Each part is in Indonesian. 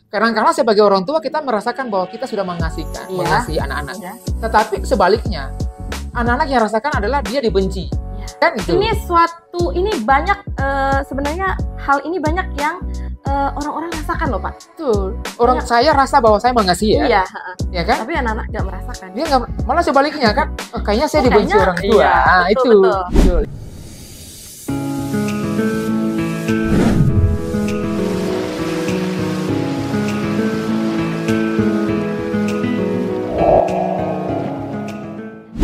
Kadang-kala sebagai orang tua kita merasakan bahwa kita sudah mengasihi anak-anak. Iya. Tetapi sebaliknya, anak-anak yang rasakan adalah dia dibenci. Iya. Kan itu. Ini banyak sebenarnya hal ini banyak yang orang-orang rasakan loh Pak. Betul. Saya rasa bahwa saya mengasihi ya. Iya. Ya kan? Tapi anak-anak nggak merasakan. Dia nggak, malah sebaliknya kan. Kayaknya saya dibenci kayaknya, orang tua. iya, Nah, betul, itu. betul. Betul.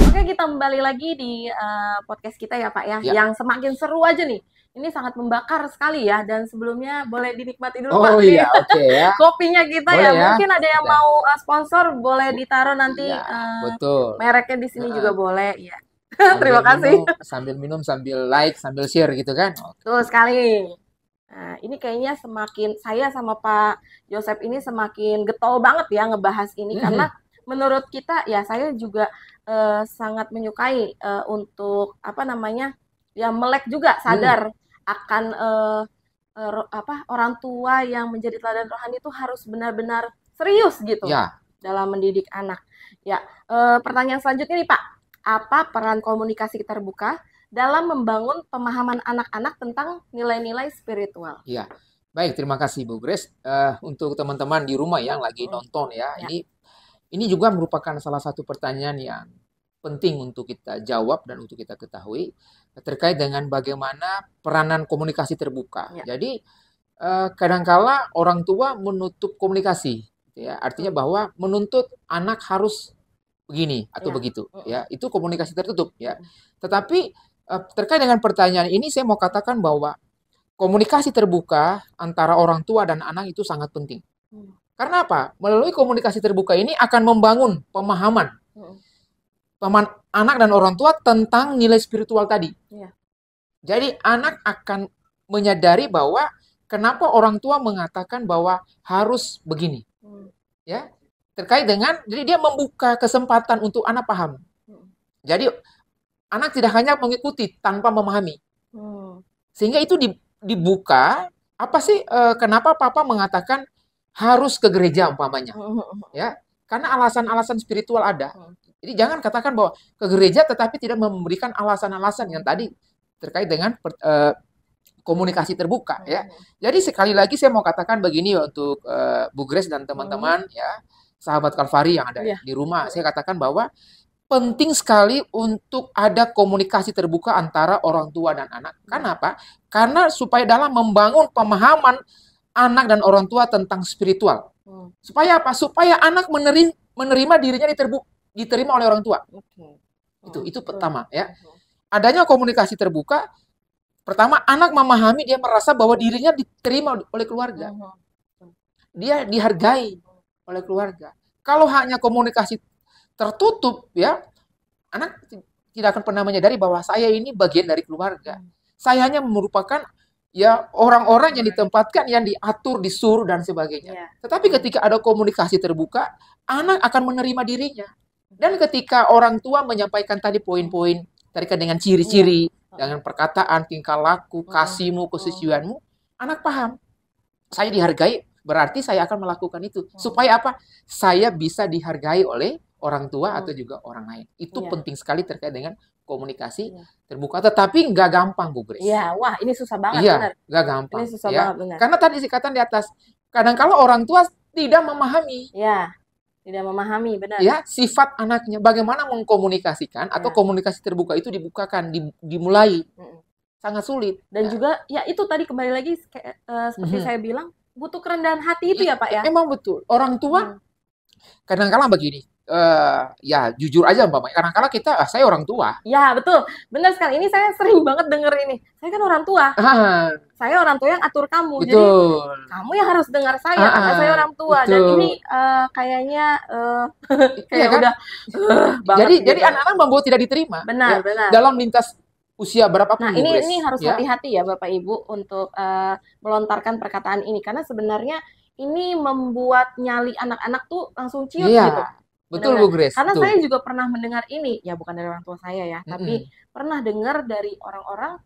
Oke, kita kembali lagi di podcast kita ya Pak ya. Ya. Yang semakin seru aja nih. Ini sangat membakar sekali ya. Dan sebelumnya boleh dinikmati dulu Oh Pak. iya, oke ya. Kopinya kita Boleh ya. ya. Mungkin ada yang Ya. mau sponsor, boleh ditaruh nanti Iya, betul. mereknya di sini juga boleh ya. Sambil Terima kasih. sambil minum, sambil like, sambil share gitu kan. Betul sekali. Nah, ini kayaknya saya sama Pak Joseph ini semakin getol banget ya ngebahas ini karena menurut kita ya saya juga sangat menyukai untuk melek juga sadar akan orang tua yang menjadi teladan rohani itu harus benar-benar serius gitu Ya. dalam mendidik anak. Ya, pertanyaan selanjutnya nih Pak, apa peran komunikasi terbuka dalam membangun pemahaman anak-anak tentang nilai-nilai spiritual? Iya, baik, terima kasih Bu Grace. Untuk teman-teman di rumah yang lagi nonton ya, Ya. ini juga merupakan salah satu pertanyaan yang penting untuk kita jawab dan untuk kita ketahui terkait dengan bagaimana peranan komunikasi terbuka. Ya. Jadi kadangkala orang tua menutup komunikasi, ya, artinya bahwa menuntut anak harus begini atau Ya. begitu, ya, itu komunikasi tertutup, ya. Tetapi terkait dengan pertanyaan ini, saya mau katakan bahwa komunikasi terbuka antara orang tua dan anak itu sangat penting. Karena apa? Melalui komunikasi terbuka ini akan membangun pemahaman anak dan orang tua tentang nilai spiritual tadi. Iya. Jadi anak akan menyadari bahwa kenapa orang tua mengatakan bahwa harus begini. Ya. Terkait dengan, jadi dia membuka kesempatan untuk anak paham. Jadi anak tidak hanya mengikuti tanpa memahami. Sehingga itu dibuka, apa sih kenapa papa mengatakan harus ke gereja umpamanya. Ya, karena alasan-alasan spiritual ada. Jadi jangan katakan bahwa ke gereja tetapi tidak memberikan alasan-alasan yang tadi terkait dengan komunikasi terbuka ya. Jadi sekali lagi saya mau katakan begini untuk Bu Grace dan teman-teman ya, sahabat Kalvari yang ada di rumah, saya katakan bahwa penting sekali untuk ada komunikasi terbuka antara orang tua dan anak. Kenapa? Karena supaya dalam membangun pemahaman anak dan orang tua tentang spiritual. Supaya apa? Supaya anak menerima dirinya diterima oleh orang tua. Itu pertama ya. Adanya komunikasi terbuka, pertama anak memahami, dia merasa bahwa dirinya diterima oleh keluarga. Dia dihargai oleh keluarga. Kalau hanya komunikasi tertutup ya, anak tidak akan pernah menyadari bahwa saya ini bagian dari keluarga. Saya hanya merupakan ya orang-orang yang ditempatkan, yang diatur, disuruh dan sebagainya. Tetapi ketika ada komunikasi terbuka, anak akan menerima dirinya. Dan ketika orang tua menyampaikan tadi poin-poin terkait dengan ciri-ciri, dengan perkataan, tingkah laku, kasihmu, kesucianmu, anak paham. Saya dihargai, berarti saya akan melakukan itu. Supaya apa? Saya bisa dihargai oleh orang tua atau juga orang lain. Itu penting sekali terkait dengan komunikasi terbuka. Tetapi nggak gampang, Bu Grace. Iya, wah ini susah banget. Iya, nggak gampang. Ini susah banget, benar. Karena tadi dikatakan di atas, kadang-kala orang tua tidak memahami. Iya, tidak memahami, benar. Ya, sifat anaknya. Bagaimana mengkomunikasikan atau komunikasi terbuka itu dibukakan, dimulai. Sangat sulit. Dan juga, ya itu tadi kembali lagi seperti saya bilang, butuh kerendahan hati itu ya Pak ya. Memang betul. Orang tua kadang-kala begini. Ya jujur aja Mbak, kadang-kala saya orang tua. Ya betul, benar sekali. Ini saya sering banget denger ini. Saya kan orang tua. Saya orang tua yang atur kamu. Betul. Jadi kamu yang harus dengar saya karena saya orang tua. Betul. Dan ini kayaknya kayak kan? udah jadi anak-anak membuat tidak diterima. Benar, benar. Dalam lintas usia berapapun. Nah, ini harus hati-hati ya Bapak Ibu untuk melontarkan perkataan ini karena sebenarnya ini membuat nyali anak-anak tuh langsung ciut gitu. Betul Bu Grace. Karena betul. saya juga pernah mendengar ini, ya bukan dari orang tua saya ya, tapi pernah dengar dari orang-orang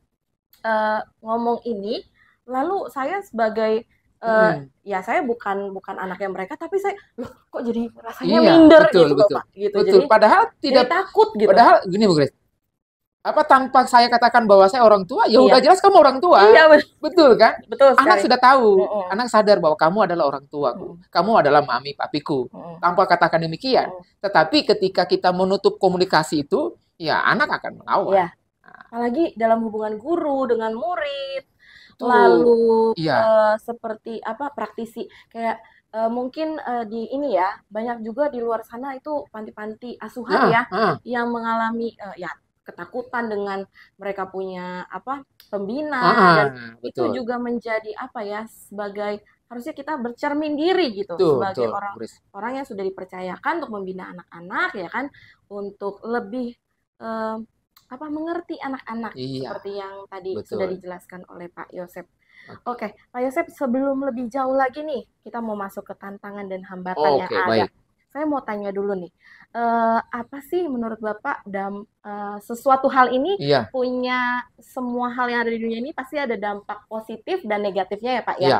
ngomong ini, lalu saya sebagai Ya saya bukan anaknya mereka, tapi saya loh kok jadi rasanya Iya, minder betul, gitu loh betul. Pak, gitu. Betul. Padahal Jadi tidak, takut gitu. padahal gini Bu Grace, apa tanpa saya katakan bahwa saya orang tua, ya udah Iya. jelas kamu orang tua. Iya, Betul kan? betul Anak sekali. sudah tahu, Mm-mm. anak sadar bahwa kamu adalah orang tuaku, kamu adalah mami papiku. Mm-mm. Tanpa katakan demikian. Tetapi ketika kita menutup komunikasi itu, ya anak akan melawan. Iya. Apalagi dalam hubungan guru dengan murid, Betul. lalu Iya. seperti apa praktisi kayak mungkin di ini ya banyak juga di luar sana itu panti-panti asuhan ya yang mengalami ya ketakutan dengan mereka punya apa pembina dan itu betul. juga menjadi apa ya sebagai harusnya kita bercermin diri gitu Betul, sebagai betul, orang yang sudah dipercayakan untuk membina anak-anak ya kan untuk lebih apa mengerti anak-anak Iya, seperti yang tadi betul. sudah dijelaskan oleh Pak Yosep. Oke, Pak Yosep sebelum lebih jauh lagi nih kita mau masuk ke tantangan dan hambatan yang ada. Baik. Saya mau tanya dulu nih, apa sih menurut Bapak sesuatu hal ini Iya. punya semua hal yang ada di dunia ini pasti ada dampak positif dan negatifnya ya Pak ya? Iya.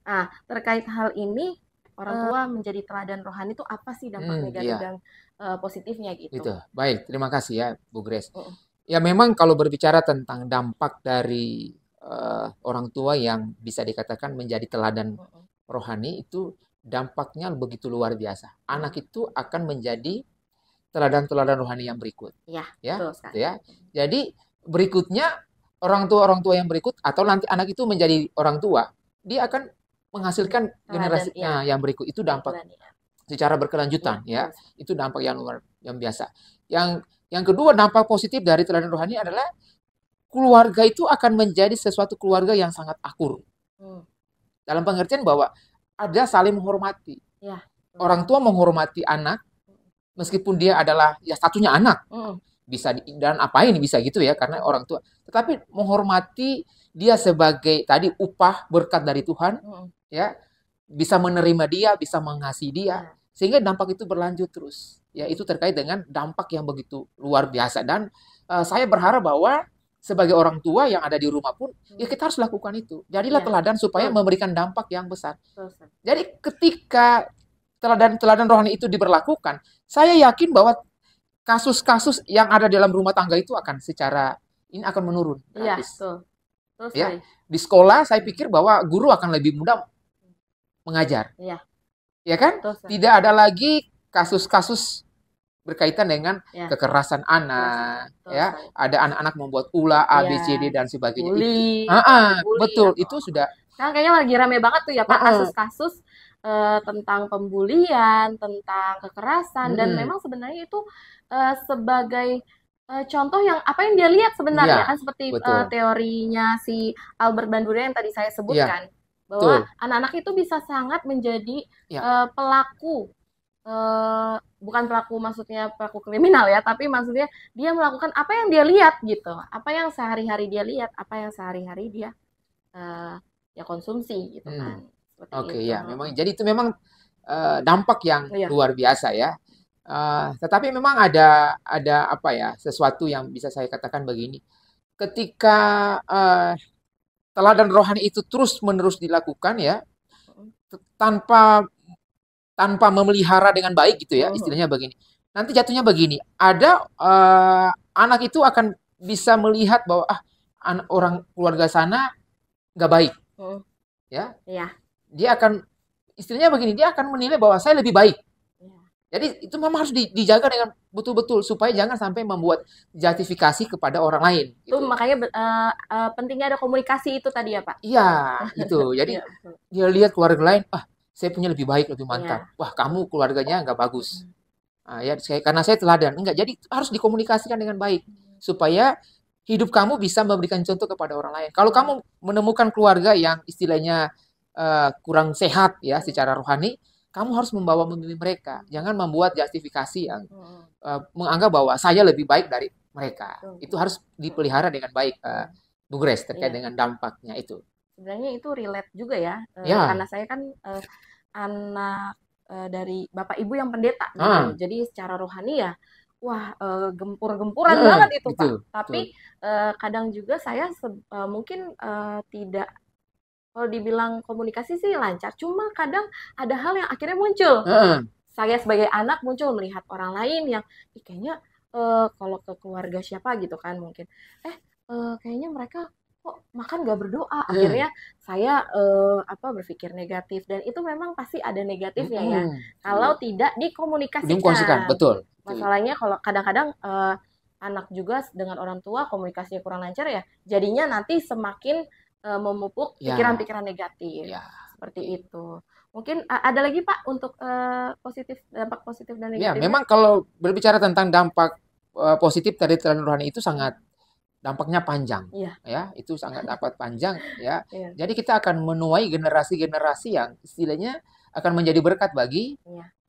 Nah, terkait hal ini orang tua menjadi teladan rohani itu apa sih dampak negatif dan positifnya gitu? Itu. Baik, terima kasih ya Bu Grace. Ya memang kalau berbicara tentang dampak dari orang tua yang bisa dikatakan menjadi teladan rohani itu dampaknya begitu luar biasa. Anak itu akan menjadi teladan-teladan rohani yang berikut. Ya, betul sekali. Ya. Jadi berikutnya orang tua yang berikut atau nanti anak itu menjadi orang tua, dia akan menghasilkan generasi yang berikut. Itu dampak secara berkelanjutan ya. Itu dampak yang biasa. Yang kedua dampak positif dari teladan rohani adalah keluarga itu akan menjadi sesuatu keluarga yang sangat akur. Dalam pengertian bahwa ada saling menghormati. Ya. Orang tua menghormati anak meskipun dia adalah ya satunya anak. Bisa dan apain bisa gitu ya karena orang tua. Tetapi menghormati dia sebagai tadi upah berkat dari Tuhan ya. Bisa menerima dia, bisa mengasihi dia sehingga dampak itu berlanjut terus. Ya itu terkait dengan dampak yang begitu luar biasa dan saya berharap bahwa sebagai orang tua yang ada di rumah pun, ya kita harus lakukan itu. Jadilah teladan supaya memberikan dampak yang besar. Jadi ketika teladan rohani itu diberlakukan, saya yakin bahwa kasus-kasus yang ada dalam rumah tangga itu akan akan menurun. Iya, Terus ya, di sekolah saya pikir bahwa guru akan lebih mudah mengajar. Iya. Ya kan? Tidak ada lagi kasus-kasus berkaitan dengan kekerasan anak, ya. Ada anak-anak membuat ulah A, B, C, D dan sebagainya. Bully, betul, itu sudah. Kan kayaknya lagi rame banget tuh ya Pak kasus-kasus tentang pembulian, tentang kekerasan dan memang sebenarnya itu sebagai contoh yang apa yang dia lihat sebenarnya kan seperti teorinya si Albert Bandura yang tadi saya sebutkan bahwa anak-anak itu bisa sangat menjadi pelaku. Bukan pelaku maksudnya pelaku kriminal ya, tapi maksudnya dia melakukan apa yang dia lihat gitu, apa yang sehari-hari dia lihat, apa yang sehari-hari dia ya konsumsi gitu kan. Oke, ya memang jadi itu memang dampak yang luar biasa ya. Tetapi memang ada apa ya sesuatu yang bisa saya katakan begini, ketika teladan rohani itu terus-menerus dilakukan ya tanpa memelihara dengan baik gitu ya, istilahnya begini. Nanti jatuhnya begini, ada anak itu akan bisa melihat bahwa orang keluarga sana nggak baik, ya. Dia akan istilahnya begini, dia akan menilai bahwa saya lebih baik. Jadi itu memang harus dijaga dengan betul-betul supaya jangan sampai membuat justifikasi kepada orang lain. Itu makanya pentingnya ada komunikasi itu tadi ya Pak. Iya, gitu. Jadi dia lihat keluarga lain, saya punya lebih baik, lebih mantap. Wah, kamu keluarganya nggak bagus. Ya, karena saya teladan. Enggak, jadi harus dikomunikasikan dengan baik. Supaya hidup kamu bisa memberikan contoh kepada orang lain. Kalau kamu menemukan keluarga yang istilahnya kurang sehat ya secara rohani, kamu harus memilih mereka. Jangan membuat justifikasi yang menganggap bahwa saya lebih baik dari mereka. Itu harus dipelihara dengan baik, Bu Grace, terkait dengan dampaknya itu. Sebenarnya itu relate juga ya, karena saya kan anak dari bapak ibu yang pendeta gitu. Jadi secara rohani ya wah gempur-gempuran banget itu Pak. Tapi kadang juga saya mungkin tidak kalau dibilang komunikasi sih lancar, cuma kadang ada hal yang akhirnya muncul. Saya sebagai anak muncul melihat orang lain yang kayaknya kalau ke keluarga siapa gitu kan mungkin kayaknya mereka kok makan gak berdoa. Akhirnya saya berpikir negatif, dan itu memang pasti ada negatifnya ya kalau tidak dikomunikasikan. Betul. Masalahnya kalau kadang-kadang anak juga dengan orang tua komunikasinya kurang lancar ya, jadinya nanti semakin memupuk pikiran-pikiran negatif. Seperti itu. Mungkin ada lagi Pak untuk dampak positif dan negatif? Ya, memang kalau berbicara tentang dampak positif dari teladan rohani itu sangat dampaknya panjang, ya, itu sangat dapat panjang, ya. Jadi kita akan menuai generasi-generasi yang istilahnya akan menjadi berkat bagi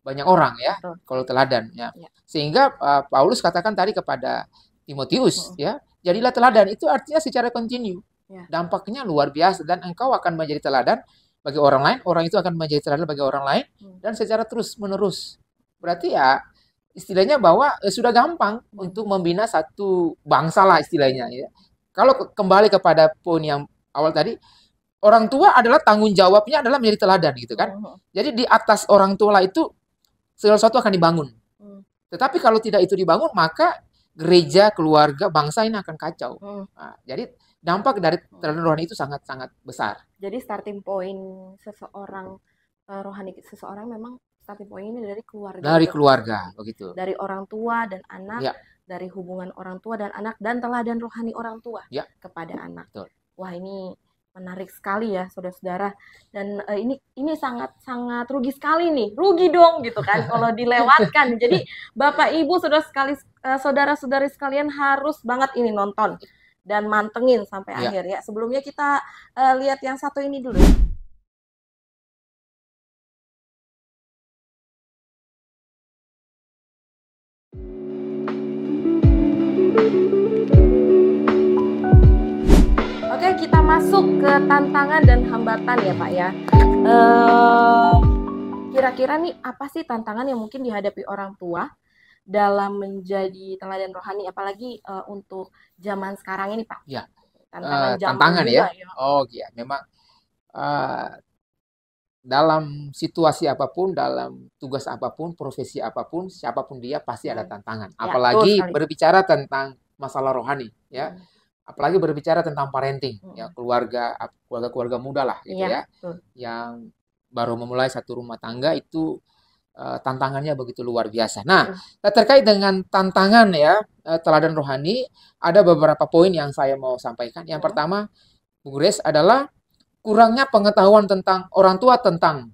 banyak orang, ya, kalau teladan, ya. Sehingga Paulus katakan tadi kepada Timotius, ya, jadilah teladan, itu artinya secara kontinu, dampaknya luar biasa, dan engkau akan menjadi teladan bagi orang lain, orang itu akan menjadi teladan bagi orang lain, dan secara terus-menerus. Berarti ya, istilahnya bahwa sudah gampang untuk membina satu bangsa lah istilahnya. Ya. Kalau kembali kepada poin yang awal tadi, orang tua adalah tanggung jawabnya adalah menjadi teladan gitu kan. Jadi di atas orang tua lah itu segala sesuatu akan dibangun. Tetapi kalau tidak itu dibangun, maka gereja, keluarga, bangsa ini akan kacau. Nah, jadi dampak dari teladan rohani itu sangat-sangat besar. Jadi starting point seseorang rohani seseorang memang starting point ini dari keluarga. Dari keluarga, begitu. Dari orang tua dan anak, dari hubungan orang tua dan anak, dan teladan rohani orang tua kepada anak. Betul. Wah, ini menarik sekali ya, saudara-saudara. Dan ini sangat rugi sekali nih, rugi dong gitu kan kalau dilewatkan. Jadi Bapak Ibu saudara-saudari sekalian harus banget ini nonton dan mantengin sampai akhir ya. Sebelumnya kita lihat yang satu ini dulu. Oke, kita masuk ke tantangan dan hambatan ya Pak ya. Kira-kira nih apa sih tantangan yang mungkin dihadapi orang tua dalam menjadi teladan rohani, apalagi untuk zaman sekarang ini Pak? Ya, tantangan ya. Oh iya, memang dalam situasi apapun, dalam tugas apapun, profesi apapun, siapapun dia pasti ada tantangan. Apalagi berbicara tentang masalah rohani, ya. Apalagi berbicara tentang parenting, ya, keluarga muda lah, gitu ya. Yang baru memulai satu rumah tangga itu tantangannya begitu luar biasa. Nah, terkait dengan tantangan ya teladan rohani, ada beberapa poin yang saya mau sampaikan. Yang pertama, Bu Grace, adalah kurangnya pengetahuan tentang orang tua tentang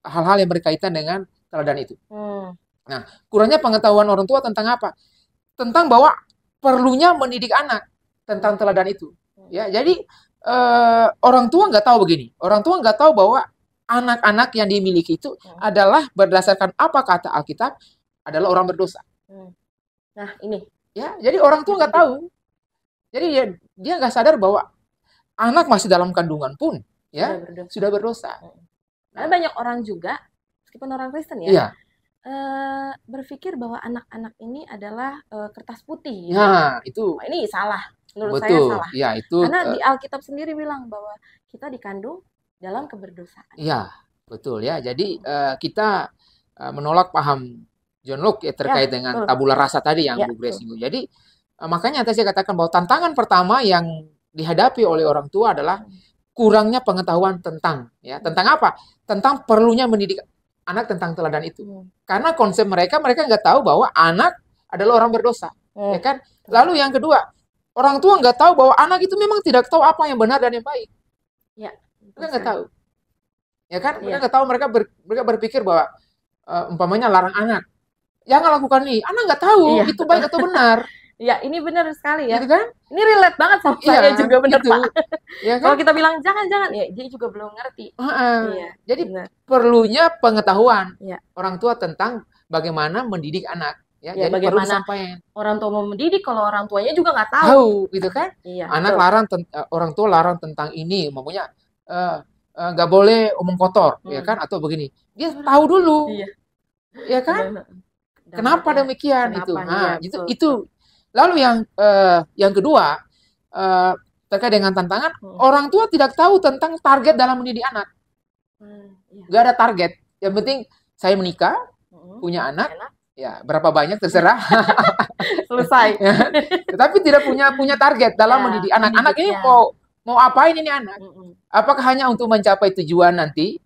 hal-hal yang berkaitan dengan teladan itu. Nah, kurangnya pengetahuan orang tua tentang apa? Tentang bahwa perlunya mendidik anak tentang teladan itu. Ya, jadi orang tua nggak tahu begini. Orang tua nggak tahu bahwa anak-anak yang dimiliki itu adalah berdasarkan apa kata Alkitab adalah orang berdosa. Nah, ini. Ya, jadi orang tua nggak tahu. Jadi dia nggak sadar bahwa anak masih dalam kandungan pun ya sudah berdosa. Karena banyak orang juga, meskipun orang Kristen ya, berpikir bahwa anak-anak ini adalah kertas putih. Gitu. Nah, itu. Ini salah. Menurut betul. Saya salah. Ya, itu. Karena di Alkitab sendiri bilang bahwa kita dikandung dalam keberdosaan. Iya, betul ya. Jadi kita menolak paham John Locke terkait dengan tabula rasa tadi yang Bu Grace singgung. Jadi makanya tadi saya katakan bahwa tantangan pertama yang dihadapi oleh orang tua adalah kurangnya pengetahuan tentang apa? Tentang perlunya mendidik anak tentang teladan itu. Karena konsep mereka nggak tahu bahwa anak adalah orang berdosa, ya kan? Lalu yang kedua, orang tua nggak tahu bahwa anak itu memang tidak tahu apa yang benar dan yang baik. Ya, mereka nggak tahu, ya kan? Mereka nggak tahu, mereka berpikir bahwa umpamanya larang anak, jangan lakukan ini. Anak nggak tahu itu baik atau benar. Ya, ini benar sekali ya. Gitu kan? Ini relate banget sama saya juga, benar gitu. Pak. Ya kan? Kalau kita bilang jangan, ya dia juga belum ngerti. Jadi perlunya pengetahuan orang tua tentang bagaimana mendidik anak. Ya, jadi bagaimana orang tua mau mendidik kalau orang tuanya juga nggak tahu, gitu kan? Anak betul. Orang tua larang tentang ini, maksudnya nggak boleh omong kotor, ya kan? Atau begini, dia tahu dulu, ya kan? Kenapa demikian? Itu. Lalu yang kedua, terkait dengan tantangan, orang tua tidak tahu tentang target dalam mendidik anak. Iya. Gak ada target. Yang penting saya menikah, punya anak, ya berapa banyak terserah. Selesai. Ya. Tetapi tidak punya target dalam mendidik anak. Anak ini mau apain ini anak? Apakah hanya untuk mencapai tujuan nanti?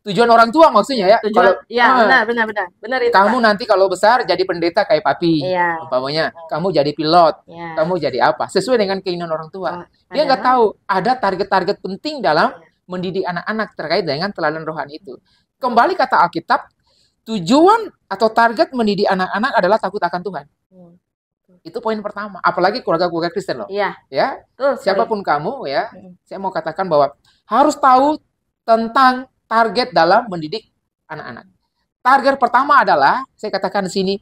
Tujuan orang tua maksudnya ya. Kalau benar itu. Kamu nanti kalau besar jadi pendeta kayak papi, umpamanya. Kamu jadi pilot, kamu jadi apa? Sesuai dengan keinginan orang tua. Dia nggak tahu ada target-target penting dalam mendidik anak-anak terkait dengan teladan rohani itu. Kembali kata Alkitab, tujuan atau target mendidik anak-anak adalah takut akan Tuhan. Itu poin pertama. Apalagi keluarga-keluarga Kristen loh. Ya. Siapapun kamu ya, saya mau katakan bahwa harus tahu tentang target dalam mendidik anak-anak. Target pertama adalah, saya katakan di sini,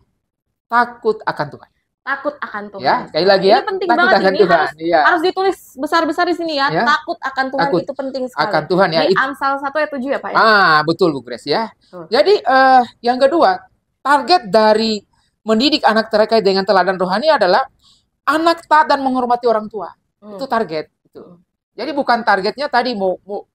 takut akan Tuhan. Takut akan Tuhan. Ya, sekali lagi ya. Ini penting takut banget akan ini Tuhan. harus ditulis besar-besar di sini ya. Takut akan Tuhan itu penting sekali. Akan Tuhan ya. Di Amsal 1 ayat 7 ya Pak ya. Betul Bu Grace ya. Jadi yang kedua, target dari mendidik anak terkait dengan teladan rohani adalah anak taat dan menghormati orang tua. Itu target. Jadi bukan targetnya tadi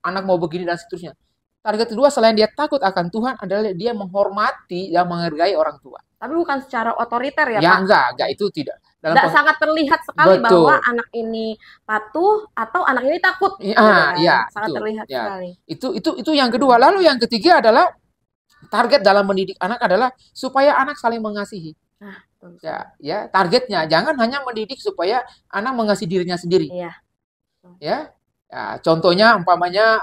anak mau begini dan seterusnya. Target kedua selain dia takut akan Tuhan adalah dia menghormati dan menghargai orang tua. Tapi bukan secara otoriter ya Pak? Ya enggak itu tidak. Sangat terlihat sekali bahwa anak ini patuh atau anak ini takut. Sangat terlihat sekali. Itu yang kedua. Lalu yang ketiga adalah target dalam mendidik anak adalah supaya anak saling mengasihi. Targetnya jangan hanya mendidik supaya anak mengasihi dirinya sendiri. Contohnya umpamanya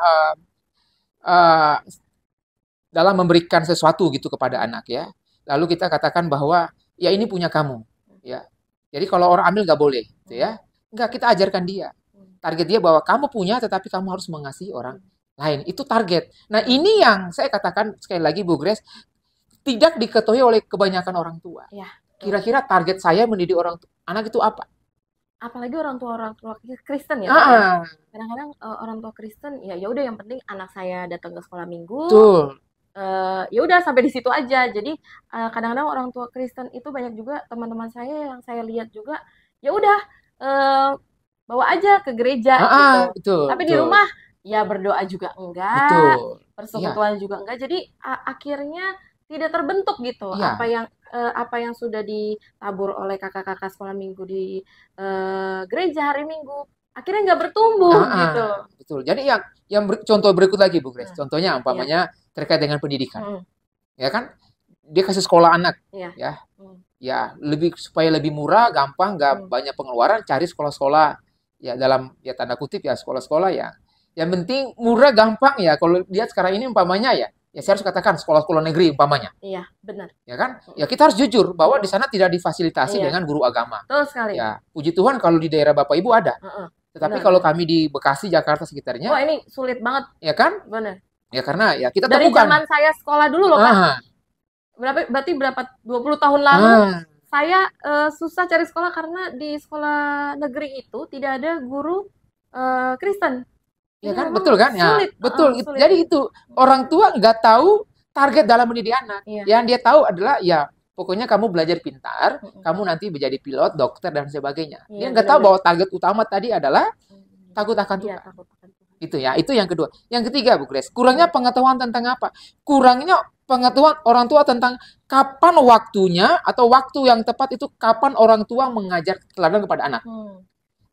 dalam memberikan sesuatu gitu kepada anak ya. Lalu kita katakan bahwa ya ini punya kamu ya. Jadi kalau orang ambil nggak boleh gitu ya. Enggak, kita ajarkan dia. Target dia bahwa kamu punya tetapi kamu harus mengasihi orang lain. Itu target. Nah, ini yang saya katakan sekali lagi Bu Grace tidak diketahui oleh kebanyakan orang tua. Kira-kira target saya mendidik anak itu apa? Apalagi orang tua Kristen ya. Kadang-kadang orang tua Kristen ya udah yang penting anak saya datang ke sekolah minggu. Ya udah sampai di situ aja. Jadi kadang-kadang orang tua Kristen itu banyak juga teman-teman saya yang saya lihat juga ya udah bawa aja ke gereja gitu. Tapi di rumah ya berdoa juga enggak. Persekutuan juga enggak. Jadi akhirnya tidak terbentuk gitu apa yang sudah ditabur oleh kakak-kakak sekolah minggu di gereja hari Minggu akhirnya nggak bertumbuh gitu. Betul. Jadi yang contoh berikut lagi Bu Grace. Contohnya umpamanya terkait dengan pendidikan. Ya kan? Dia kasih sekolah anak ya supaya lebih murah, gampang, nggak banyak pengeluaran, cari sekolah-sekolah ya dalam tanda kutip ya sekolah-sekolah ya. Yang penting murah, gampang ya. Kalau lihat sekarang ini umpamanya ya saya harus katakan sekolah-sekolah negeri umpamanya. Iya, benar. Ya kan? Ya kita harus jujur bahwa di sana tidak difasilitasi dengan guru agama. Betul sekali. Ya, puji Tuhan kalau di daerah Bapak Ibu ada. Tetapi kalau kami di Bekasi, Jakarta sekitarnya. Wah, ini sulit banget. Ya kan? Benar. Ya karena ya kita dari temukan. Zaman saya sekolah dulu loh, Pak. Berarti 20 tahun lalu saya susah cari sekolah karena di sekolah negeri itu tidak ada guru Kristen. Ya kan, betul kan? Ya, betul. Sulit. Jadi itu orang tua nggak tahu target dalam mendidik anak. Yang dia tahu adalah ya pokoknya kamu belajar pintar, kamu nanti menjadi pilot, dokter dan sebagainya. Dia nggak tahu bahwa target utama tadi adalah takut akan Tuhan. Itu ya, itu yang kedua. Yang ketiga Bu Grace, kurangnya pengetahuan tentang apa? Kurangnya pengetahuan orang tua tentang kapan waktunya atau waktu yang tepat itu kapan orang tua mengajar teladan kepada anak.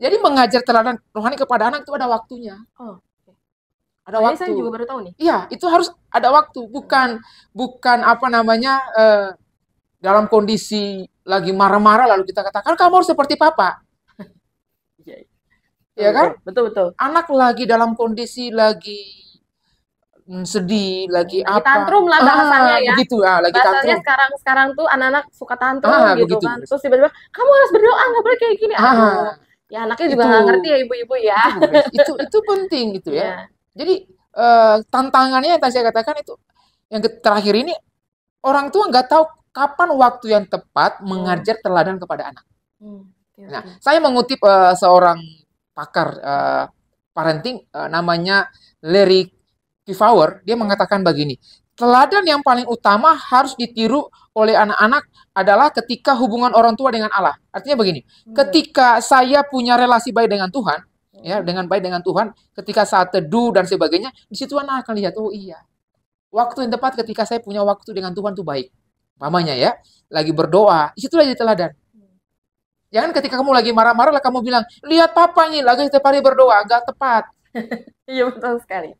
Jadi mengajar teladan rohani kepada anak itu ada waktunya. Ada waktu. Saya juga baru tahu nih. Iya, itu harus ada waktu. Bukan apa namanya dalam kondisi lagi marah-marah lalu kita katakan kamu harus seperti papa. Iya kan? Betul. Anak lagi dalam kondisi lagi sedih, lagi apa? Tantrum lah bahasanya ya. Begitu, lagi bahasanya tantrum. sekarang tuh anak-anak suka tantrum gitu begitu. kan. Terus tiba-tiba kamu harus berdoa, nggak boleh kayak gini. Ya anaknya juga nggak ngerti ya ibu-ibu ya. Itu penting gitu ya. Jadi tantangannya yang tadi saya katakan itu yang terakhir ini orang tua nggak tahu kapan waktu yang tepat mengajar teladan kepada anak. Nah, saya mengutip seorang pakar parenting namanya Larry Kefauver. Dia mengatakan begini, teladan yang paling utama harus ditiru oleh anak-anak adalah ketika hubungan orang tua dengan Allah. Artinya begini, ketika saya punya relasi baik dengan Tuhan, ya, dengan baik dengan Tuhan, ketika saat teduh dan sebagainya, di situ anak akan lihat, oh iya, waktu yang tepat ketika saya punya waktu dengan Tuhan itu baik. Umpamanya ya, lagi berdoa, disitulah jadi teladan. Jangan ketika kamu lagi marah-marah lah kamu bilang, lihat papa nih lagi setiap hari berdoa, gak tepat. Iya betul sekali.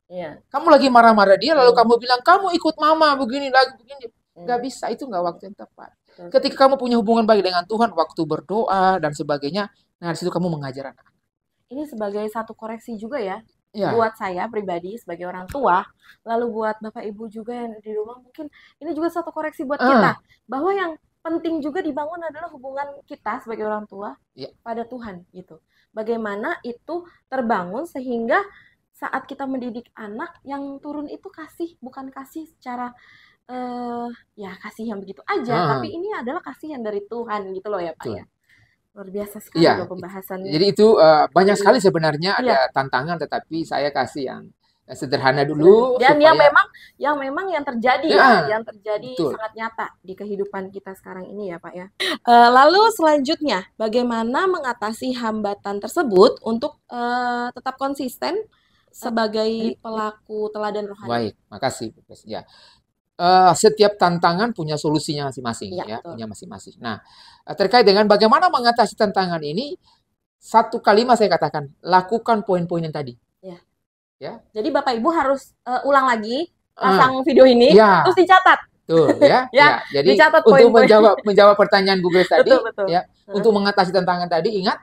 Iya. Kamu lagi marah-marah dia, lalu kamu bilang, kamu ikut mama begini lagi begini. Gak bisa, itu gak waktu yang tepat. Ketika kamu punya hubungan baik dengan Tuhan, waktu berdoa dan sebagainya, nah di situ kamu mengajar anak. Ini sebagai satu koreksi juga ya, Ya. buat saya pribadi sebagai orang tua, lalu buat Bapak Ibu juga yang di rumah, mungkin ini juga satu koreksi buat kita, bahwa yang penting juga dibangun adalah hubungan kita sebagai orang tua pada Tuhan gitu. Bagaimana itu terbangun sehingga saat kita mendidik anak yang turun itu kasih, bukan kasih secara ya kasih yang begitu aja, tapi ini adalah kasih yang dari Tuhan gitu loh ya Pak ya. Luar biasa sekali loh pembahasannya. Jadi itu banyak sekali sebenarnya ada tantangan, tetapi saya kasih yang sederhana dulu. Dan yang memang yang terjadi yang terjadi sangat nyata di kehidupan kita sekarang ini ya Pak ya. Lalu selanjutnya, bagaimana mengatasi hambatan tersebut untuk tetap konsisten sebagai pelaku teladan rohani? Baik, makasih. Ya. Setiap tantangan punya solusinya masing-masing, ya, punya masing-masing. Nah, terkait dengan bagaimana mengatasi tantangan ini, satu kalimat saya katakan, lakukan poin-poin yang tadi. Ya. Jadi Bapak Ibu harus ulang lagi, pasang video ini, terus dicatat. Betul, ya. Jadi dicatat untuk menjawab pertanyaan Bu Grace tadi, betul. Ya, untuk mengatasi tantangan tadi, ingat,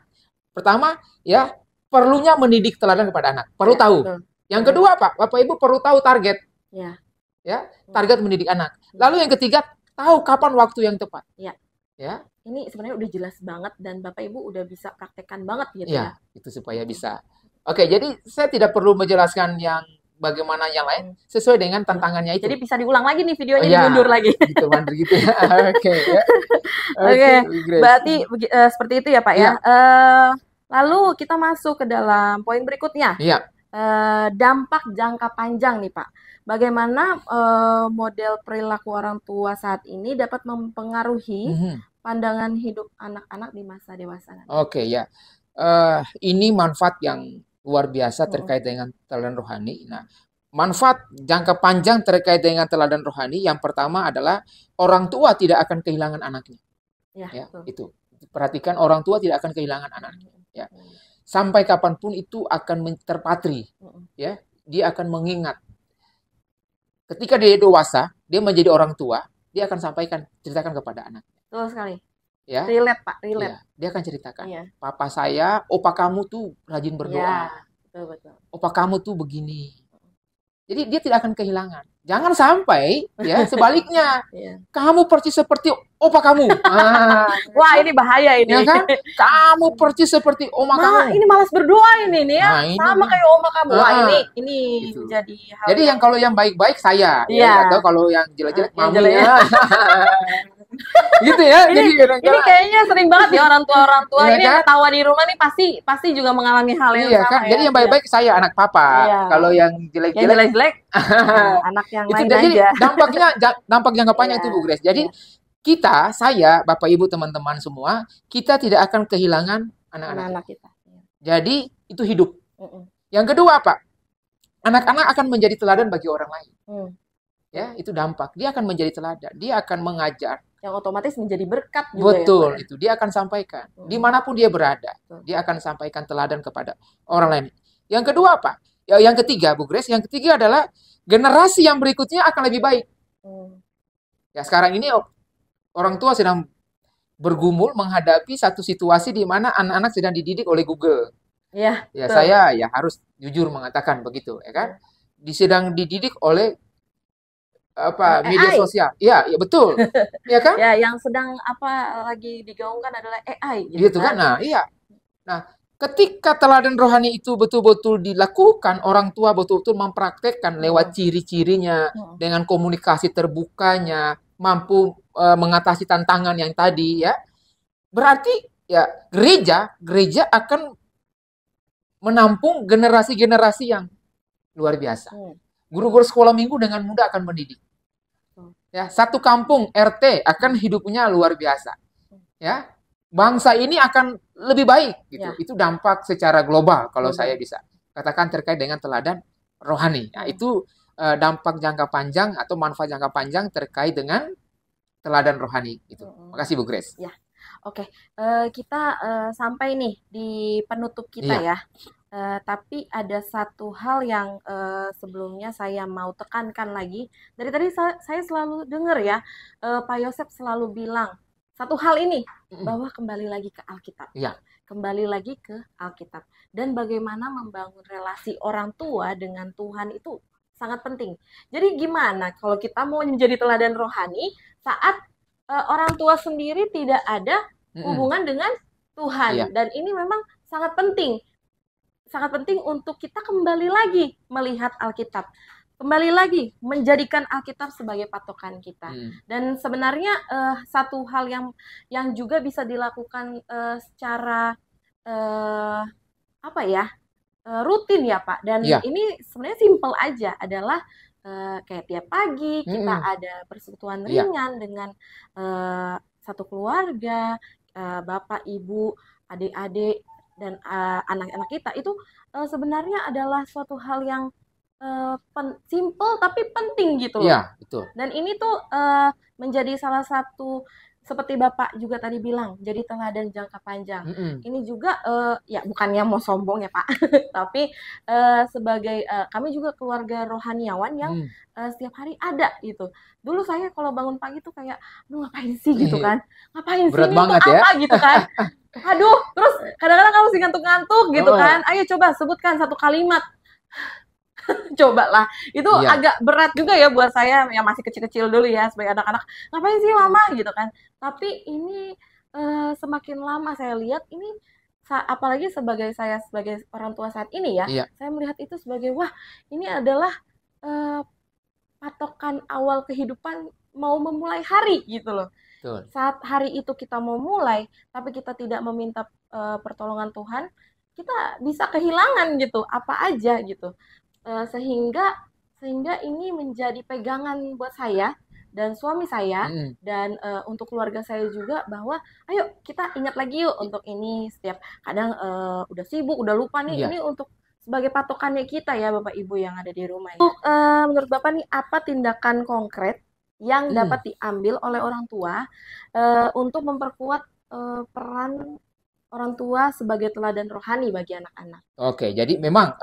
pertama, ya, perlunya mendidik teladan kepada anak, perlu tahu. Betul. Yang kedua, Bapak Ibu perlu tahu target. Ya, target mendidik anak. Lalu yang ketiga, tahu kapan waktu yang tepat. Ya. Ini sebenarnya udah jelas banget dan Bapak Ibu udah bisa praktekkan banget gitu ya. Itu supaya bisa. Oke, jadi saya tidak perlu menjelaskan yang bagaimana yang lain sesuai dengan tantangannya itu. Jadi bisa diulang lagi nih videonya, diundur lagi. Gitu, gitu ya. Oke. Oke. Berarti seperti itu ya Pak ya. Lalu kita masuk ke dalam poin berikutnya. Dampak jangka panjang nih Pak. Bagaimana model perilaku orang tua saat ini dapat mempengaruhi pandangan hidup anak-anak di masa dewasa nanti? Oke, ya. Ini manfaat yang luar biasa terkait dengan teladan rohani. Nah, manfaat jangka panjang terkait dengan teladan rohani yang pertama adalah orang tua tidak akan kehilangan anaknya. Ya, itu. Perhatikan, orang tua tidak akan kehilangan anaknya. Ya. Sampai kapanpun itu akan terpatri. Ya, dia akan mengingat. Ketika dia dewasa, dia menjadi orang tua, dia akan ceritakan kepada anak. Betul sekali. Ya. Relate Pak, relate. Ya, dia akan ceritakan. Papa saya, opa kamu tuh rajin berdoa. Betul. Opa kamu tuh begini. Jadi dia tidak akan kehilangan. Jangan sampai ya sebaliknya. Kamu persis seperti opa kamu. Wah, ini bahaya ini. Ya kan? Kamu persis seperti oma kamu. Ini malas berdoa ini nih ya. Sama kayak oma kamu. Wah, ini gitu. Jadi hal Jadi yang kalau yang baik-baik saya, atau kalau yang jelek-jelek mami. Gitu ya. Ini kayaknya sering banget ya orang tua ini kan? Ketawa di rumah nih pasti juga mengalami hal yang sama kan? Jadi yang baik-baik saya anak papa. Kalau yang jelek-jelek anak yang itu lain jadi aja. dampak jangka panjang itu Bu Grace. Jadi saya, Bapak Ibu, teman-teman semua, kita tidak akan kehilangan anak-anak kita. Jadi itu hidup. Yang kedua apa? Anak-anak akan menjadi teladan bagi orang lain. Ya, itu dampak. Dia akan menjadi teladan. Dia akan mengajar. Yang otomatis menjadi berkat juga. Betul, itu dia akan sampaikan. Dimanapun dia berada, dia akan sampaikan teladan kepada orang lain. Yang kedua apa? Yang ketiga, Bu Grace, yang ketiga adalah generasi yang berikutnya akan lebih baik. Ya, sekarang ini orang tua sedang bergumul menghadapi satu situasi di mana anak-anak sedang dididik oleh Google. Ya, saya harus jujur mengatakan begitu, ya kan? Sedang dididik oleh media sosial. Ya betul. Ya kan? Ya, yang sedang lagi digaungkan adalah AI gitu kan. Nah, ketika teladan rohani itu betul-betul dilakukan, orang tua betul-betul mempraktekkan lewat ciri-cirinya, dengan komunikasi terbukanya, mampu mengatasi tantangan yang tadi ya. Berarti ya gereja akan menampung generasi-generasi yang luar biasa. Guru-guru sekolah minggu dengan mudah akan mendidik. Ya, satu kampung RT akan hidupnya luar biasa. Ya, bangsa ini akan lebih baik gitu. Ya. Itu dampak secara global kalau Global. saya bisa katakan terkait dengan teladan rohani. Nah, itu dampak jangka panjang atau manfaat jangka panjang terkait dengan teladan rohani itu. Makasih Bu Grace. Ya. Oke, kita sampai nih di penutup kita Iya. ya. Tapi ada satu hal yang sebelumnya saya mau tekankan lagi. Dari tadi saya selalu dengar ya, Pak Yosep selalu bilang satu hal ini, bahwa kembali lagi ke Alkitab. Iya. Kembali lagi ke Alkitab. Dan bagaimana membangun relasi orang tua dengan Tuhan itu sangat penting. Jadi gimana kalau kita mau menjadi teladan rohani saat orang tua sendiri tidak ada hubungan dengan Tuhan. Iya. Dan ini memang sangat penting. Sangat penting untuk kita kembali lagi melihat Alkitab. Kembali lagi menjadikan Alkitab sebagai patokan kita. Dan sebenarnya satu hal yang juga bisa dilakukan secara rutin ya Pak. Dan ini sebenarnya simple aja, adalah kayak tiap pagi kita ada persekutuan ringan dengan satu keluarga, bapak, ibu, adik-adik, dan anak-anak kita. Itu sebenarnya adalah suatu hal yang simple tapi penting gitu loh. Iya, betul. Dan ini tuh menjadi salah satu, seperti Bapak juga tadi bilang, jadi teladan jangka panjang. Ini juga ya bukannya mau sombong ya Pak, tapi sebagai kami juga keluarga rohaniawan yang setiap hari ada gitu. Dulu saya kalau bangun pagi tuh kayak, aduh ngapain sih gitu kan, ngapain sih ini tuh apa gitu kan. Aduh, terus kadang-kadang kamu sih ngantuk-ngantuk gitu kan, ayo coba sebutkan satu kalimat. Coba lah, itu agak berat juga ya buat saya yang masih kecil-kecil dulu ya, sebagai anak-anak, ngapain sih mama gitu kan. Tapi ini semakin lama saya lihat ini, apalagi sebagai orang tua saat ini ya, saya melihat itu sebagai, wah ini adalah patokan awal kehidupan mau memulai hari gitu loh. Betul. Saat hari itu kita mau mulai, tapi kita tidak meminta pertolongan Tuhan, kita bisa kehilangan gitu apa aja gitu. Sehingga ini menjadi pegangan buat saya dan suami saya, dan untuk keluarga saya juga, bahwa ayo kita ingat lagi yuk untuk ini. Setiap kadang udah sibuk, udah lupa nih, ini untuk sebagai patokannya kita ya Bapak Ibu yang ada di rumah ya. Menurut Bapak nih, apa tindakan konkret yang dapat diambil oleh orang tua untuk memperkuat peran orang tua sebagai teladan rohani bagi anak-anak? Oke, jadi memang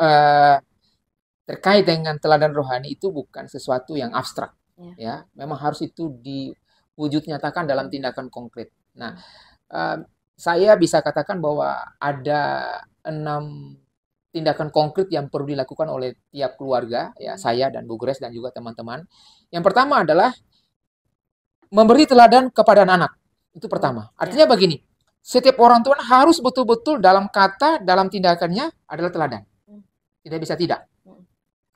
terkait dengan teladan rohani itu bukan sesuatu yang abstrak, ya. Memang harus itu diwujud nyatakan dalam tindakan konkret. Nah, saya bisa katakan bahwa ada 6 tindakan konkret yang perlu dilakukan oleh tiap keluarga, ya, saya dan Bu Grace dan juga teman-teman. Yang pertama adalah memberi teladan kepada anak. Itu pertama. Artinya begini, setiap orang tua harus betul-betul dalam kata, dalam tindakannya adalah teladan. Tidak bisa tidak.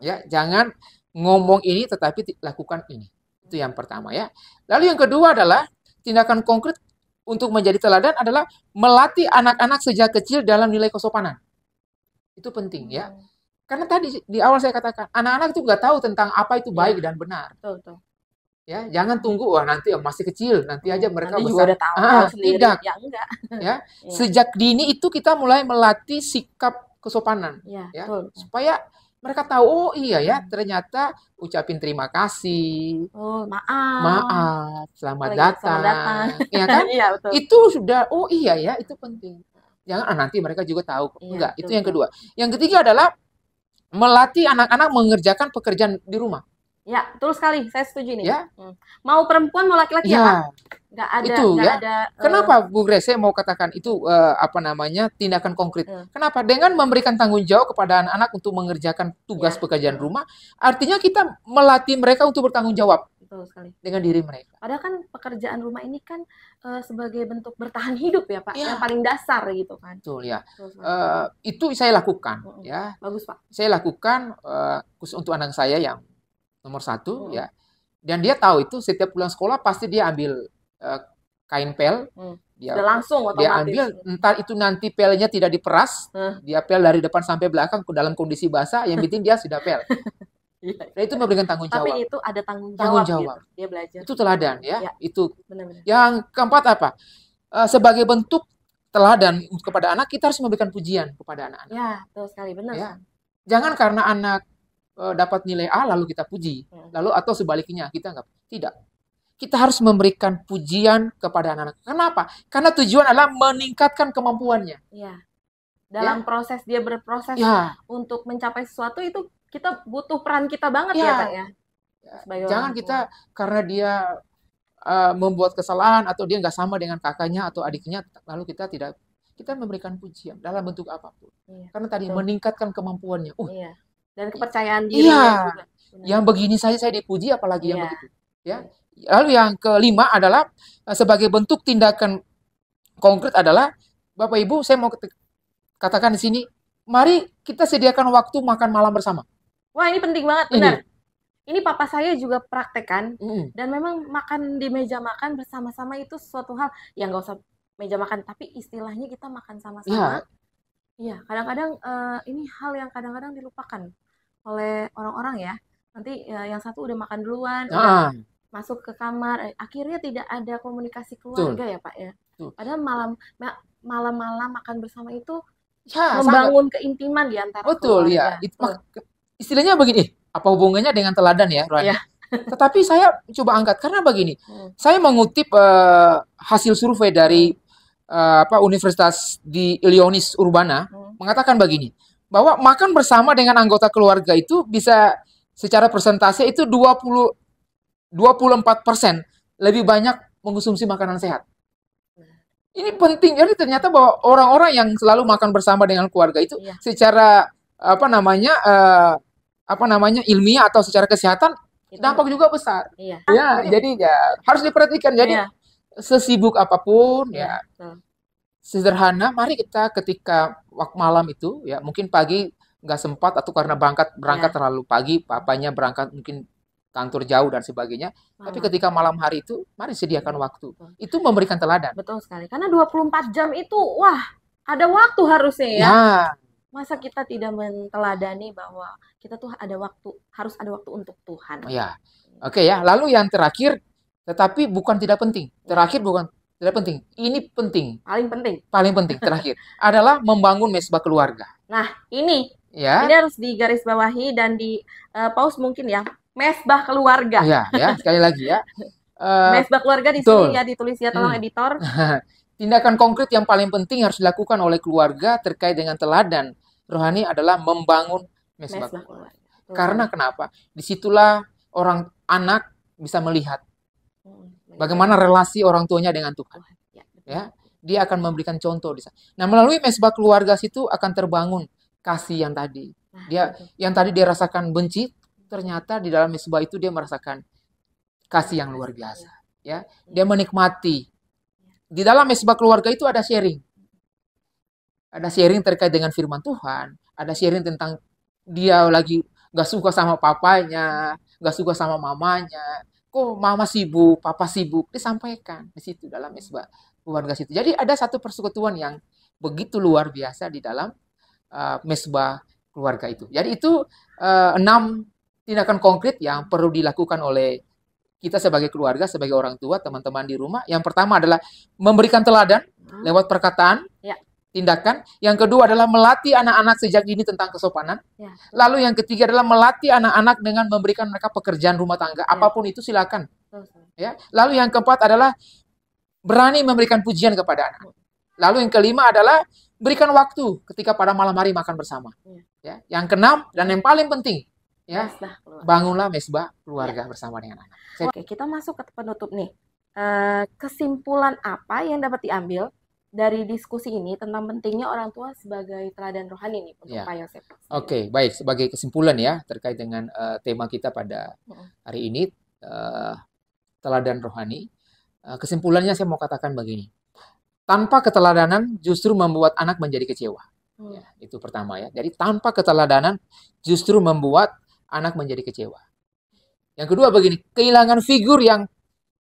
Ya, jangan ngomong ini tetapi lakukan ini. Itu yang pertama ya. Lalu yang kedua adalah tindakan konkret untuk menjadi teladan adalah melatih anak-anak sejak kecil dalam nilai kesopanan. Itu penting ya. Karena tadi di awal saya katakan, anak-anak itu nggak tahu tentang apa itu baik dan benar. Betul. Ya, jangan tunggu nanti masih kecil, nanti aja mereka nanti besar. Juga udah tahu sendiri. Tidak. Ya enggak. Ya, sejak dini itu kita mulai melatih sikap kesopanan. Ya, betul. Supaya mereka tahu, oh iya ya, ternyata ucapin terima kasih, maaf, selamat datang, ya kan? Iya, betul. Itu sudah, oh iya ya, itu penting. Jangan nanti mereka juga tahu. Enggak, itu yang kedua. Yang ketiga adalah melatih anak-anak mengerjakan pekerjaan di rumah. Ya, betul sekali. Saya setuju nih. Ya. Mau perempuan, mau laki-laki ya, Pak? Nggak ada. Itu ya. Ada, Kenapa Bu Grace saya mau katakan itu tindakan konkret? Kenapa? Dengan memberikan tanggung jawab kepada anak-anak untuk mengerjakan tugas pekerjaan rumah, artinya kita melatih mereka untuk bertanggung jawab. Betul sekali. Dengan diri mereka. Padahal kan pekerjaan rumah ini kan sebagai bentuk bertahan hidup ya Pak, yang paling dasar gitu kan. Betul ya. Itu saya lakukan ya. Bagus Pak. Saya lakukan khusus untuk anak saya yang nomor 1 ya. Dan dia tahu itu setiap pulang sekolah pasti dia ambil kain pel, dia ambil, entar itu nanti pelnya tidak diperas, dia pel dari depan sampai belakang dalam kondisi basah, yang penting dia sudah pel. Nah, itu memberikan tanggung jawab. Tapi itu ada tanggung jawab. Gitu. Dia belajar. Itu teladan ya. Itu. Benar-benar. Yang keempat apa? Sebagai bentuk teladan kepada anak, kita harus memberikan pujian kepada anak-anak. Ya, betul sekali, benar. Ya. Jangan karena anak dapat nilai A lalu kita puji, lalu atau sebaliknya kita nggak. Tidak. Kita harus memberikan pujian kepada anak-anak. Kenapa? Karena tujuan adalah meningkatkan kemampuannya. Iya. Dalam proses dia berproses untuk mencapai sesuatu itu kita butuh peran kita banget ya Pak ya. Jangan kita karena dia membuat kesalahan atau dia nggak sama dengan kakaknya atau adiknya, lalu kita memberikan pujian dalam bentuk apapun. Karena tadi meningkatkan kemampuannya. Dan kepercayaan dirinya juga. Yang begini saya dipuji, apalagi yang begitu. Ya. Lalu yang kelima adalah sebagai bentuk tindakan konkret adalah, Bapak Ibu, saya mau katakan di sini, mari kita sediakan waktu makan malam bersama. Wah, ini penting banget, benar. Ini papa saya juga praktekkan, dan memang makan di meja makan bersama-sama itu suatu hal yang nggak usah meja makan, tapi istilahnya kita makan sama-sama. Iya, kadang-kadang ini hal yang kadang-kadang dilupakan oleh orang-orang ya. Nanti yang satu udah makan duluan, udah masuk ke kamar, akhirnya tidak ada komunikasi keluarga ya Pak ya. Padahal malam-malam makan bersama itu membangun keintiman di antara keluarga. Istilahnya begini, apa hubungannya dengan teladan ya, Rohani? Tetapi saya coba angkat karena begini, saya mengutip hasil survei dari Universitas di Illinois Urbana mengatakan begini, bahwa makan bersama dengan anggota keluarga itu bisa secara persentase itu 24% lebih banyak mengkonsumsi makanan sehat. Ini penting. Jadi ternyata bahwa orang-orang yang selalu makan bersama dengan keluarga itu secara ilmiah atau secara kesehatan dampak juga besar. Jadi harus diperhatikan. Jadi sesibuk apapun sederhana, mari kita ketika waktu malam itu mungkin pagi nggak sempat atau karena berangkat terlalu pagi, papanya berangkat mungkin kantor jauh dan sebagainya. Tapi ketika malam hari itu, mari sediakan waktu. Itu memberikan teladan. Betul sekali. Karena 24 jam itu, ada waktu harusnya ya. Masa kita tidak menteladani bahwa kita tuh harus ada waktu untuk Tuhan. Oke ya. Lalu yang terakhir, tetapi bukan tidak penting. Terakhir bukan tidak penting. Ini penting. Paling penting terakhir adalah membangun mesbah keluarga. Nah, ini harus digarisbawahi dan di pause mungkin ya. Mesbah keluarga. Sekali lagi ya. Mesbah keluarga di sini ya ditulis ya, tolong editor. Tindakan konkret yang paling penting harus dilakukan oleh keluarga terkait dengan teladan rohani adalah membangun mesbah keluarga. Karena kenapa? Disitulah anak bisa melihat bagaimana relasi orang tuanya dengan Tuhan. Dia akan memberikan contoh di sana. Nah, melalui mesbah keluarga situ akan terbangun kasih yang tadi. Yang tadi dia rasakan benci, ternyata di dalam mesbah itu dia merasakan kasih yang luar biasa. Dia menikmati. Di dalam mesbah keluarga itu ada sharing. Ada sharing terkait dengan firman Tuhan. Ada sharing tentang dia lagi gak suka sama papanya, gak suka sama mamanya. Kok mama sibuk, papa sibuk. Disampaikan di situ dalam mesbah keluarga situ. Jadi ada satu persekutuan yang begitu luar biasa di dalam mesbah keluarga itu. Jadi itu 6 tindakan konkret yang perlu dilakukan oleh kita sebagai keluarga, sebagai orang tua, teman-teman di rumah. Yang pertama adalah memberikan teladan lewat perkataan, tindakan. Yang kedua adalah melatih anak-anak sejak dini tentang kesopanan. Lalu yang ketiga adalah melatih anak-anak dengan memberikan mereka pekerjaan rumah tangga. Apapun itu silakan. Lalu yang keempat adalah berani memberikan pujian kepada anak. Lalu yang kelima adalah berikan waktu ketika pada malam hari makan bersama. Yang keenam dan yang paling penting, bangunlah mesbah keluarga bersama dengan anak. Oke, kita masuk ke penutup nih. Kesimpulan apa yang dapat diambil dari diskusi ini tentang pentingnya orang tua sebagai teladan rohani nih untuk Pak Yosef? Oke, baik. Sebagai kesimpulan terkait dengan tema kita pada hari ini, teladan rohani. Kesimpulannya saya mau katakan begini. Tanpa keteladanan justru membuat anak menjadi kecewa. Itu pertama ya. Jadi tanpa keteladanan justru membuat anak menjadi kecewa. Yang kedua begini, kehilangan figur yang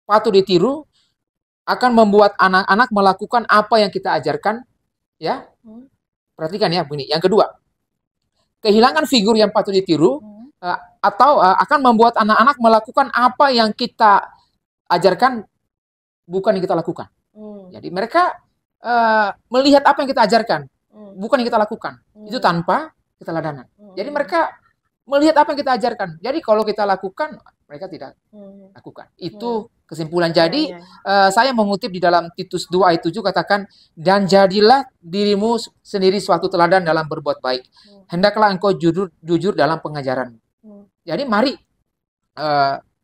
patut ditiru akan membuat anak-anak melakukan apa yang kita ajarkan. Perhatikan ya begini. Yang kedua, kehilangan figur yang patut ditiru atau akan membuat anak-anak melakukan apa yang kita ajarkan bukan yang kita lakukan. Jadi mereka melihat apa yang kita ajarkan, bukan yang kita lakukan. Itu Hmm. tanpa keteladanan. Jadi Hmm. mereka melihat apa yang kita ajarkan. Jadi kalau kita lakukan, mereka tidak Hmm. lakukan. Hmm. Itu kesimpulan. Iya, Jadi iya, iya. saya mengutip di dalam Titus 2 ayat 7 katakan, dan jadilah dirimu sendiri suatu teladan dalam berbuat baik. Hmm. Hendaklah engkau jujur dalam pengajaran. Hmm. Jadi mari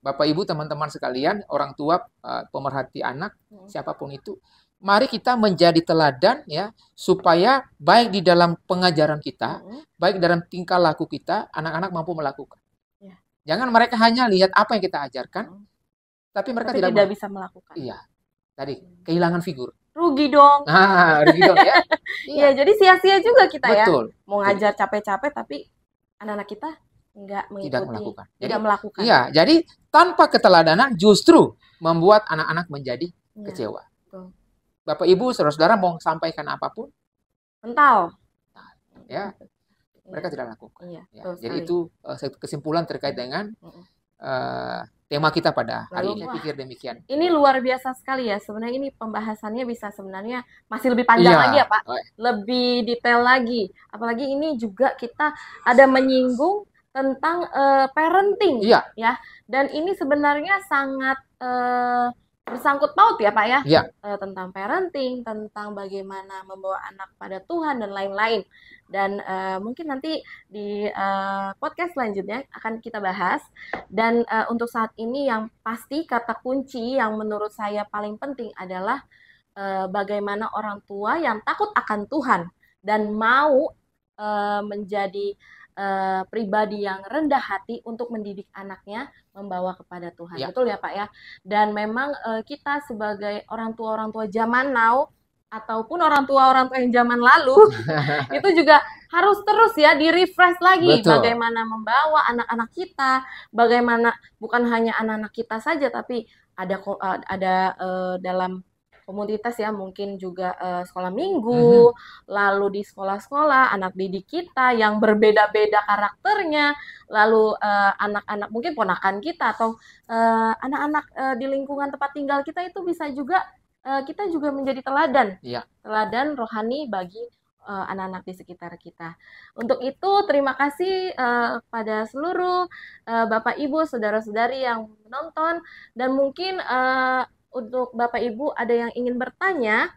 Bapak Ibu teman-teman sekalian, orang tua, pemerhati anak, Hmm. siapapun itu, mari kita menjadi teladan ya, supaya baik di dalam pengajaran kita, Hmm. baik dalam tingkah laku kita, anak-anak mampu melakukan. Ya. Jangan mereka hanya lihat apa yang kita ajarkan, Hmm. tapi mereka Tapi tidak tidak bisa melakukan. Iya, tadi kehilangan figur. Rugi dong. Nah, gitu ya. Iya, Iya, jadi sia-sia juga kita ya. betul. Mau ngajar capek-capek tapi anak-anak kita nggak Tidak mengikuti, melakukan. tidak Jadi, melakukan. iya, jadi tanpa keteladanan justru membuat anak-anak menjadi Iya, kecewa. betul. Bapak Ibu, saudara-saudara mau sampaikan apapun, Mental. ya mereka tidak lakukan. Iya, Ya, betul jadi sekali. itu kesimpulan terkait dengan Mm-mm. tema kita pada hari Lalu, ini. Saya pikir demikian. Ini luar biasa sekali ya. Sebenarnya ini pembahasannya bisa sebenarnya masih lebih panjang Iya. lagi ya Pak. Lebih detail lagi. Apalagi ini juga kita ada menyinggung tentang parenting. Iya. Ya. Dan ini sebenarnya sangat bersangkut paut ya Pak ya. Iya. Tentang parenting, tentang bagaimana membawa anak pada Tuhan dan lain-lain. Dan mungkin nanti di podcast selanjutnya akan kita bahas. Dan untuk saat ini yang pasti kata kunci yang menurut saya paling penting adalah bagaimana orang tua yang takut akan Tuhan dan mau menjadi pribadi yang rendah hati untuk mendidik anaknya membawa kepada Tuhan. Ya. Betul ya Pak ya? Dan memang kita sebagai orang tua zaman now ataupun orang tua yang zaman lalu itu juga harus terus ya di-refresh lagi. Betul. Bagaimana membawa anak-anak kita, bagaimana bukan hanya anak-anak kita saja tapi ada dalam komunitas ya, mungkin juga sekolah minggu, lalu di sekolah-sekolah anak didik kita yang berbeda-beda karakternya, lalu anak-anak mungkin ponakan kita atau anak-anak di lingkungan tempat tinggal kita itu bisa juga kita juga menjadi teladan, Iya. teladan rohani bagi anak-anak di sekitar kita. Untuk itu terima kasih pada seluruh Bapak Ibu, saudara-saudari yang menonton, dan mungkin untuk Bapak Ibu ada yang ingin bertanya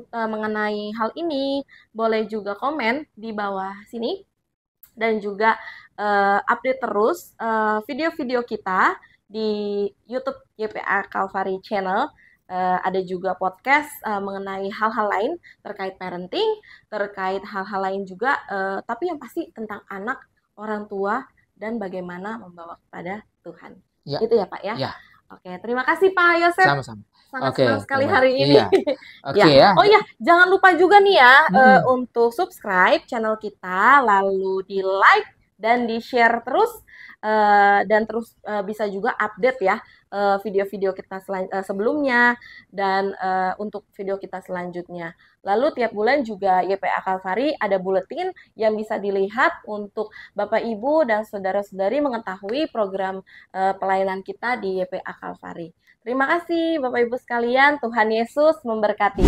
mengenai hal ini, boleh juga komen di bawah sini. Dan juga update terus video-video kita di YouTube YPA Calvary Channel. Ada juga podcast mengenai hal-hal lain terkait parenting, terkait hal-hal lain juga, tapi yang pasti tentang anak, orang tua, dan bagaimana membawa kepada Tuhan. Ya. Gitu ya Pak ya? Ya. Oke, terima kasih Pak Yosef. Sama-sama. Sangat Oke, senang sekali terima- hari ini. iya. Oke ya. Oh iya, jangan lupa juga nih ya untuk subscribe channel kita, lalu di like dan di share terus, dan terus bisa juga update ya video-video kita sebelumnya dan untuk video kita selanjutnya. Lalu tiap bulan juga YPA Calvary ada buletin yang bisa dilihat untuk Bapak Ibu dan saudara-saudari mengetahui program pelayanan kita di YPA Calvary. Terima kasih Bapak Ibu sekalian, Tuhan Yesus memberkati.